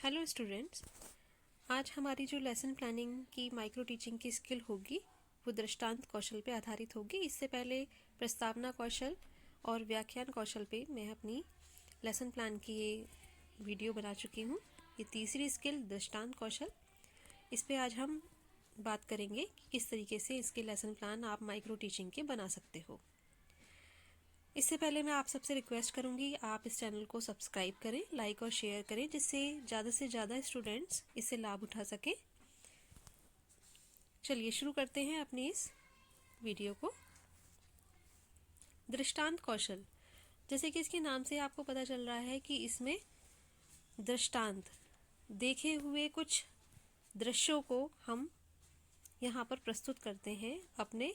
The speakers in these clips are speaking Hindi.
हेलो स्टूडेंट्स, आज हमारी जो लेसन प्लानिंग की माइक्रो टीचिंग की स्किल होगी वो दृष्टांत कौशल पे आधारित होगी। इससे पहले प्रस्तावना कौशल और व्याख्यान कौशल पे मैं अपनी लेसन प्लान की ये वीडियो बना चुकी हूँ। ये तीसरी स्किल दृष्टांत कौशल, इस पे आज हम बात करेंगे कि किस तरीके से इसके लेसन प्लान आप माइक्रो टीचिंग के बना सकते हो। इससे पहले मैं आप सबसे रिक्वेस्ट करूंगी, आप इस चैनल को सब्सक्राइब करें, लाइक और शेयर करें, जिससे ज़्यादा से ज़्यादा स्टूडेंट्स इससे लाभ उठा सकें। चलिए शुरू करते हैं अपनी इस वीडियो को। दृष्टांत कौशल, जैसे कि इसके नाम से आपको पता चल रहा है कि इसमें दृष्टांत, देखे हुए कुछ दृश्यों को हम यहाँ पर प्रस्तुत करते हैं अपने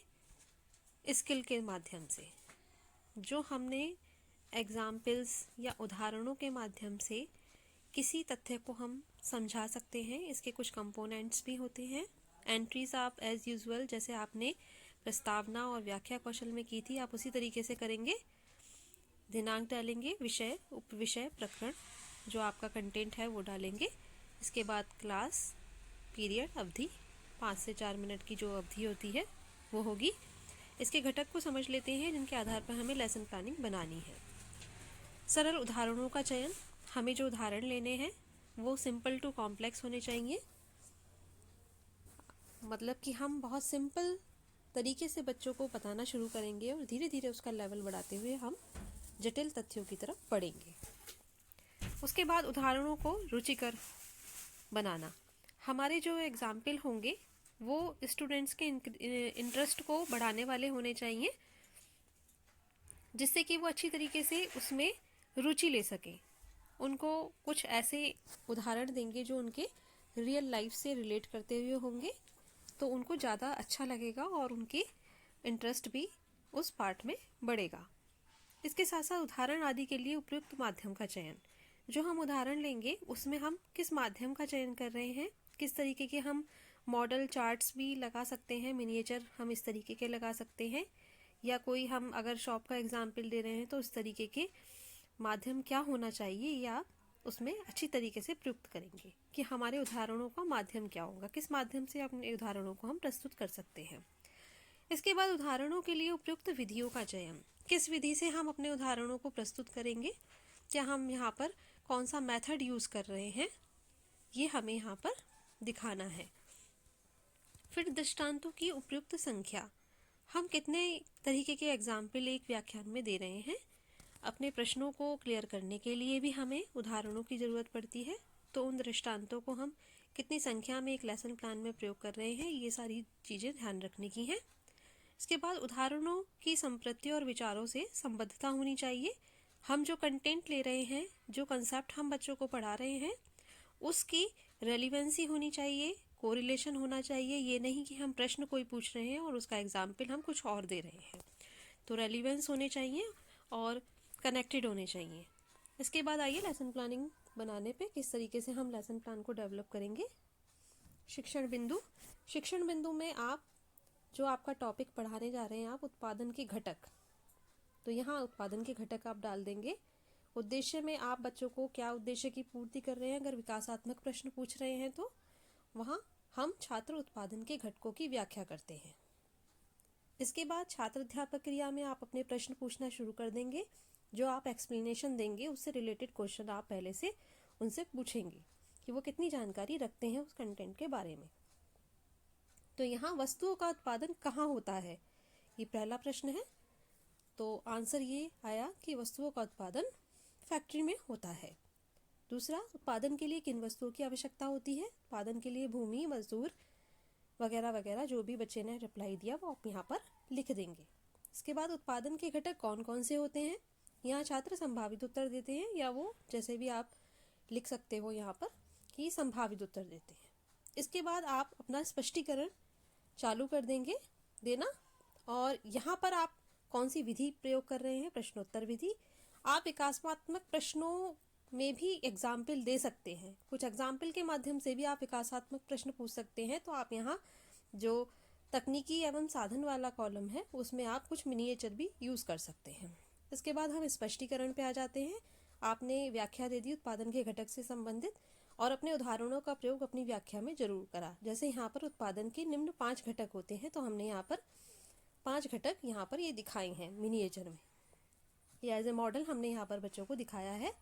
स्किल के माध्यम से। जो हमने एग्जाम्पल्स या उदाहरणों के माध्यम से किसी तथ्य को हम समझा सकते हैं। इसके कुछ कंपोनेंट्स भी होते हैं। एंट्रीज आप एज यूजुअल जैसे आपने प्रस्तावना और व्याख्या कौशल में की थी, आप उसी तरीके से करेंगे। दिनांक डालेंगे, विषय, उपविषय, प्रकरण, जो आपका कंटेंट है वो डालेंगे। इसके बाद क्लास, पीरियड, अवधि, 5 से 4 मिनट की जो अवधि होती है वो होगी। इसके घटक को समझ लेते हैं जिनके आधार पर हमें लेसन प्लानिंग बनानी है। सरल उदाहरणों का चयन, हमें जो उदाहरण लेने हैं वो सिंपल टू कॉम्प्लेक्स होने चाहिए। मतलब कि हम बहुत सिंपल तरीके से बच्चों को बताना शुरू करेंगे और धीरे धीरे उसका लेवल बढ़ाते हुए हम जटिल तथ्यों की तरफ बढ़ेंगे। उसके बाद उदाहरणों को रुचिकर बनाना। हमारे जो एग्जाम्पल होंगे वो स्टूडेंट्स के इंटरेस्ट को बढ़ाने वाले होने चाहिए, जिससे कि वो अच्छी तरीके से उसमें रुचि ले सकें। उनको कुछ ऐसे उदाहरण देंगे जो उनके रियल लाइफ से रिलेट करते हुए होंगे, तो उनको ज़्यादा अच्छा लगेगा और उनकी इंटरेस्ट भी उस पार्ट में बढ़ेगा। इसके साथ साथ उदाहरण आदि के लिए उपयुक्त माध्यम का चयन। जो हम उदाहरण लेंगे उसमें हम किस माध्यम का चयन कर रहे हैं, किस तरीके के हम मॉडल चार्ट्स भी लगा सकते हैं, मिनिएचर हम इस तरीके के लगा सकते हैं, या कोई हम अगर शॉप का एग्जाम्पल दे रहे हैं तो इस तरीके के माध्यम क्या होना चाहिए, या उसमें अच्छी तरीके से प्रयुक्त करेंगे कि हमारे उदाहरणों का माध्यम क्या होगा, किस माध्यम से अपने उदाहरणों को हम प्रस्तुत कर सकते हैं। इसके बाद उदाहरणों के लिए उपयुक्त विधियों का चयन, किस विधि से हम अपने उदाहरणों को प्रस्तुत करेंगे, क्या हम यहाँ पर कौन सा मेथड यूज़ कर रहे हैं, ये हमें यहाँ पर दिखाना है। फिर दृष्टांतों की उपयुक्त संख्या, हम कितने तरीके के एग्जाम्पल एक व्याख्यान में दे रहे हैं। अपने प्रश्नों को क्लियर करने के लिए भी हमें उदाहरणों की ज़रूरत पड़ती है, तो उन दृष्टांतों को हम कितनी संख्या में एक लेसन प्लान में प्रयोग कर रहे हैं, ये सारी चीज़ें ध्यान रखने की हैं। इसके बाद उदाहरणों की संप्रति और विचारों से संबद्धता होनी चाहिए। हम जो कंटेंट ले रहे हैं, जो कंसेप्ट हम बच्चों को पढ़ा रहे हैं, उसकी रेलिवेंसी होनी चाहिए, कोरिलेशन होना चाहिए। ये नहीं कि हम प्रश्न कोई पूछ रहे हैं और उसका एग्जाम्पल हम कुछ और दे रहे हैं। तो रेलिवेंस होने चाहिए और कनेक्टेड होने चाहिए। इसके बाद आइए लेसन प्लानिंग बनाने पे किस तरीके से हम लेसन प्लान को डेवलप करेंगे। शिक्षण बिंदु, शिक्षण बिंदु में आप जो आपका टॉपिक पढ़ाने जा रहे हैं, आप उत्पादन के घटक, तो यहाँ उत्पादन के घटक आप डाल देंगे। उद्देश्य में आप बच्चों को क्या उद्देश्य की पूर्ति कर रहे हैं, अगर विकासात्मक प्रश्न पूछ रहे हैं तो वहाँ हम छात्र उत्पादन के घटकों की व्याख्या करते हैं। इसके बाद छात्र अध्यापक क्रिया में आप अपने प्रश्न पूछना शुरू कर देंगे। जो आप एक्सप्लेनेशन देंगे उससे रिलेटेड क्वेश्चन आप पहले से उनसे पूछेंगे कि वो कितनी जानकारी रखते हैं उस कंटेंट के बारे में। तो यहाँ वस्तुओं का उत्पादन कहाँ होता है, ये पहला प्रश्न है। तो आंसर ये आया कि वस्तुओं का उत्पादन फैक्ट्री में होता है। दूसरा, उत्पादन के लिए किन वस्तुओं की आवश्यकता होती है। उत्पादन के लिए भूमि, मजदूर वगैरह वगैरह, जो भी बच्चे ने रिप्लाई दिया वो आप यहाँ पर लिख देंगे। इसके बाद उत्पादन के घटक कौन कौन से होते हैं, यहाँ छात्र संभावित उत्तर देते हैं, या वो जैसे भी आप लिख सकते हो यहाँ पर कि संभावित उत्तर देते हैं। इसके बाद आप अपना स्पष्टीकरण चालू कर देंगे देना, और यहाँ पर आप कौन सी विधि प्रयोग कर रहे हैं, प्रश्नोत्तर विधि। आप विकासात्मक प्रश्नों में भी एग्जाम्पल दे सकते हैं, कुछ एग्जाम्पल के माध्यम से भी आप विकासात्मक प्रश्न पूछ सकते हैं। तो आप यहाँ जो तकनीकी एवं साधन वाला कॉलम है उसमें आप कुछ मिनिएचर भी यूज़ कर सकते हैं। इसके बाद हम स्पष्टीकरण पे आ जाते हैं। आपने व्याख्या दे दी उत्पादन के घटक से संबंधित, और अपने उदाहरणों का प्रयोग अपनी व्याख्या में जरूर करा। जैसे यहाँ पर उत्पादन के निम्न 5 घटक होते हैं, तो हमने यहाँ पर 5 घटक यहाँ पर ये दिखाए हैं मिनिएचर में। ये एज ए मॉडल हमने यहाँ पर बच्चों को दिखाया है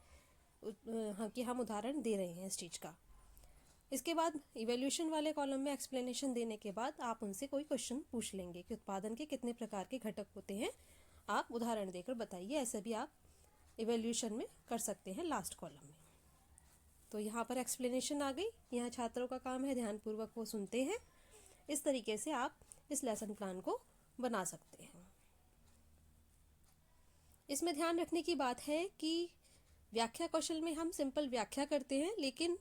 कि हम उदाहरण दे रहे हैं इस चीज़ का। इसके बाद इवैल्यूएशन वाले कॉलम में एक्सप्लेनेशन देने के बाद आप उनसे कोई क्वेश्चन पूछ लेंगे कि उत्पादन के कितने प्रकार के घटक होते हैं, आप उदाहरण देकर बताइए। ऐसे भी आप इवैल्यूएशन में कर सकते हैं लास्ट कॉलम में। तो यहाँ पर एक्सप्लेनेशन आ गई। यहाँ छात्रों का काम है ध्यानपूर्वक वो सुनते हैं। इस तरीके से आप इस लेसन प्लान को बना सकते हैं। इसमें ध्यान रखने की बात है कि व्याख्या कौशल में हम सिंपल व्याख्या करते हैं, लेकिन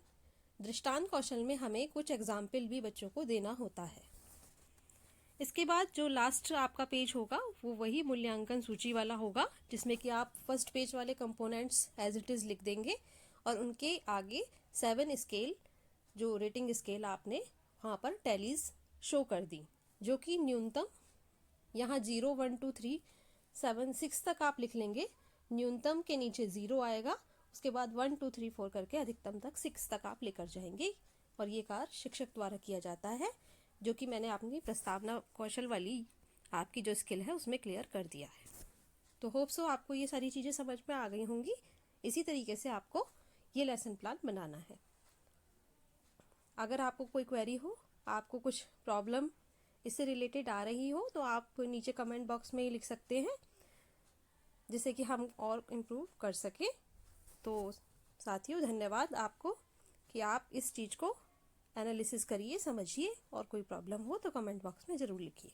दृष्टांत कौशल में हमें कुछ एग्जाम्पल भी बच्चों को देना होता है। इसके बाद जो लास्ट आपका पेज होगा वो वही मूल्यांकन सूची वाला होगा, जिसमें कि आप फर्स्ट पेज वाले कंपोनेंट्स एज इट इज़ लिख देंगे और उनके आगे 7 स्केल जो रेटिंग स्केल आपने वहाँ पर टैलीज शो कर दी, जो कि न्यूनतम यहाँ 0 1 2 3 7 6 तक आप लिख लेंगे। न्यूनतम के नीचे 0 आएगा, उसके बाद 1 2 3 4 करके अधिकतम तक 6 तक आप लेकर जाएंगे। और ये कार्य शिक्षक द्वारा किया जाता है, जो कि मैंने अपनी प्रस्तावना कौशल वाली आपकी जो स्किल है उसमें क्लियर कर दिया है। तो होप सो आपको ये सारी चीज़ें समझ में आ गई होंगी। इसी तरीके से आपको ये लेसन प्लान बनाना है। अगर आपको कोई क्वेरी हो, आपको कुछ प्रॉब्लम इससे रिलेटेड आ रही हो, तो आप नीचे कमेंट बॉक्स में ही लिख सकते हैं, जिससे कि हम और इम्प्रूव कर सकें। तो साथियों, धन्यवाद आपको कि आप इस चीज़ को एनालिसिस करिए, समझिए, और कोई प्रॉब्लम हो तो कमेंट बॉक्स में ज़रूर लिखिए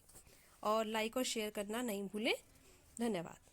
और लाइक और शेयर करना नहीं भूलें। धन्यवाद।